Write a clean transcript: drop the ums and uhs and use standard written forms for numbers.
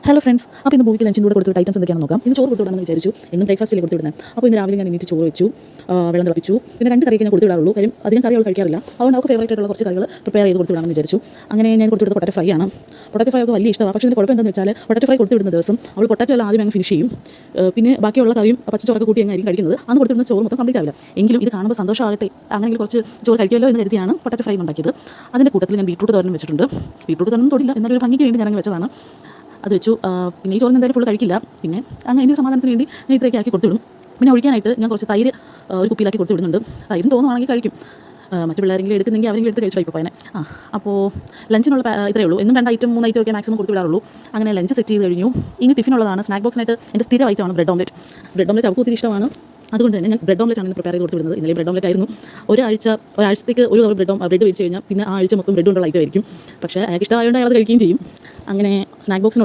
Hello friends, അപ്പോൾ ഇന്ന് മൂവിക്ക് ലഞ്ചിൻ്റെ കൂടെ കൊടുത്തിട്ട് ഐറ്റംസ് എന്തൊക്കെയാണെന്ന് നോക്കാം. ഇന്ന് ചോറ് കൊടുത്തുവിടാമെന്ന് വിചാരിച്ചു. എന്നും ബ്രേക്ക്ഫാസ്റ്റിൽ കൊടുത്തുവിടുന്നത്. അപ്പോൾ ഇന്ന് രാവിലെ ഞാൻ എണീറ്റ് ചോറ് വെച്ചു, വെള്ളം തിളപ്പിച്ചു. പിന്നെ 2 കറിയൊക്കെ ഞാൻ കൊടുത്തുവിടാറുള്ളൂ. കാര്യം അധികം കറികൾ കഴിക്കാറില്ല. അതുകൊണ്ട് അവർക്ക് ഫേവറേറ്റ് ആയിട്ടുള്ള കുറച്ച് കറികൾ പ്രിപ്പയർ ചെയ്ത് കൊടുത്തുവിടാമെന്ന് വിചാരിച്ചു. അങ്ങനെ ഞാൻ കൊടുത്തുവിടുന്നത് പൊട്ടാറ്റോ ഫ്രൈ ആണ്. പൊട്ടാറ്റോ ഫ്രൈ ഒക്കെ വലിയ ഇഷ്ടമാണ്. പക്ഷേ ഇതിൻ്റെ കുഴപ്പം എന്താണെന്ന് വെച്ചാൽ പൊട്ടാറ്റോ ഫ്രൈ കൊടുത്തുവിടുന്ന ദിവസം അവൾ പൊട്ടാറ്റോ എല്ലാം ആദ്യം അങ്ങ് ഫിനിഷ് ചെയ്യും. പിന്നെ ബാക്കിയുള്ള കറിയും പച്ചച്ചോറൊക്കെ കൂട്ടി അങ്ങ് ആയിരിക്കും കഴിക്കുന്നത്. അന്ന് കൊടുത്തിരുന്ന ചോറ് മൊത്തം കംപ്ലീറ്റ് ആവില്ല. എങ്കിലും ഇത് കാണുമ്പോൾ സന്തോഷമാകട്ടെ, അങ്ങനെയെങ്കിൽ കുറച്ച് ചോറ് കഴിക്കുമല്ലോ എന്ന് കരുതിയാണ് പൊട്ടാറ്റോ ഫ്രൈ ഉണ്ടാക്കിയത്. അതിൻ്റെ കൂട്ടത്തിൽ ഞാൻ ബീട്രൂട്ട് തോരൻ വെച്ചിട്ടുണ്ട്. ബീട്രൂട്ട് തോരൻ തൊടില്ല, എന്നാലും ഒരു ഭംഗിക്ക് വേണ്ടി ഞാൻ അങ്ങ് വെച്ചതാണ്. അത് വെച്ചു. പിന്നെ ഈ ചോറിന് എന്തായാലും ഫുൾ കഴിക്കില്ല. പിന്നെ അങ്ങനെ എൻ്റെ സമാധാനത്തിന് വേണ്ടി ഞാൻ ഇത്രയൊക്കെ ആക്കി കൊടുത്തുവിടും. പിന്നെ ഒഴിക്കാനായിട്ട് ഞാൻ കുറച്ച് തൈര് ഒരു കുപ്പിയിലാക്കി കൊടുത്തു വിടുന്നുണ്ട്. തൈരും തോന്നുവാണെങ്കിൽ കഴിക്കും. മറ്റു പിള്ളേരെങ്കിലും എടുക്കുന്നെങ്കിൽ അവരെങ്കിലും എടുത്ത് കഴിച്ചിട്ട് ഇപ്പോൾ പയനെ. അപ്പോൾ ലഞ്ചിനുള്ള ഇത്രയേ ഉള്ളൂ. എന്നും 2 ഐറ്റം 3 ഐറ്റം ഒക്കെ മാക്സിമം കൊടുത്തു വിടാറുള്ളൂ. അങ്ങനെ ലഞ്ച് സെറ്റ് ചെയ്ത് കഴിഞ്ഞു. ഇനി ടിഫിനുള്ളതാണ്. സ്നാക്ക് ബോക്സിനായിട്ട് എൻ്റെ സ്ഥിരം ഐറ്റമാണ് ബ്രെഡ് ഓംലെറ്റ്. ബ്രെഡ് ഓംലെറ്റ് അവർക്ക് ഒത്തിരി ഇഷ്ടമാണ്. അതുകൊണ്ട് തന്നെ ഞാൻ ബ്രെഡ് ഓംലെറ്റ് ആണ് ഇന്ന് പ്രിപ്പയർ ചെയ്ത് കൊടുത്തു വിടുന്നത്. ഇന്നലെ ബ്രെഡ് ഓംലെറ്റ് ആയിരുന്നു. ഒരാഴ്ചത്തേക്ക് ഒരു കവർ ബ്രെഡ് മേടിച്ച് കഴിഞ്ഞാൽ പിന്നെ ആ ആഴ്ച മൊത്തം ബ്രെഡ് കൊണ്ടുള്ള ഐറ്റം ആയിരിക്കും. പക്ഷേ അയാൾക്ക് ഇഷ്ടമായതുകൊണ്ട് അയാൾ അത് കഴിക്കുകയും ചെയ്യും. അങ്ങനെ സ്നാക്ക് ബോക്സിനുള്ള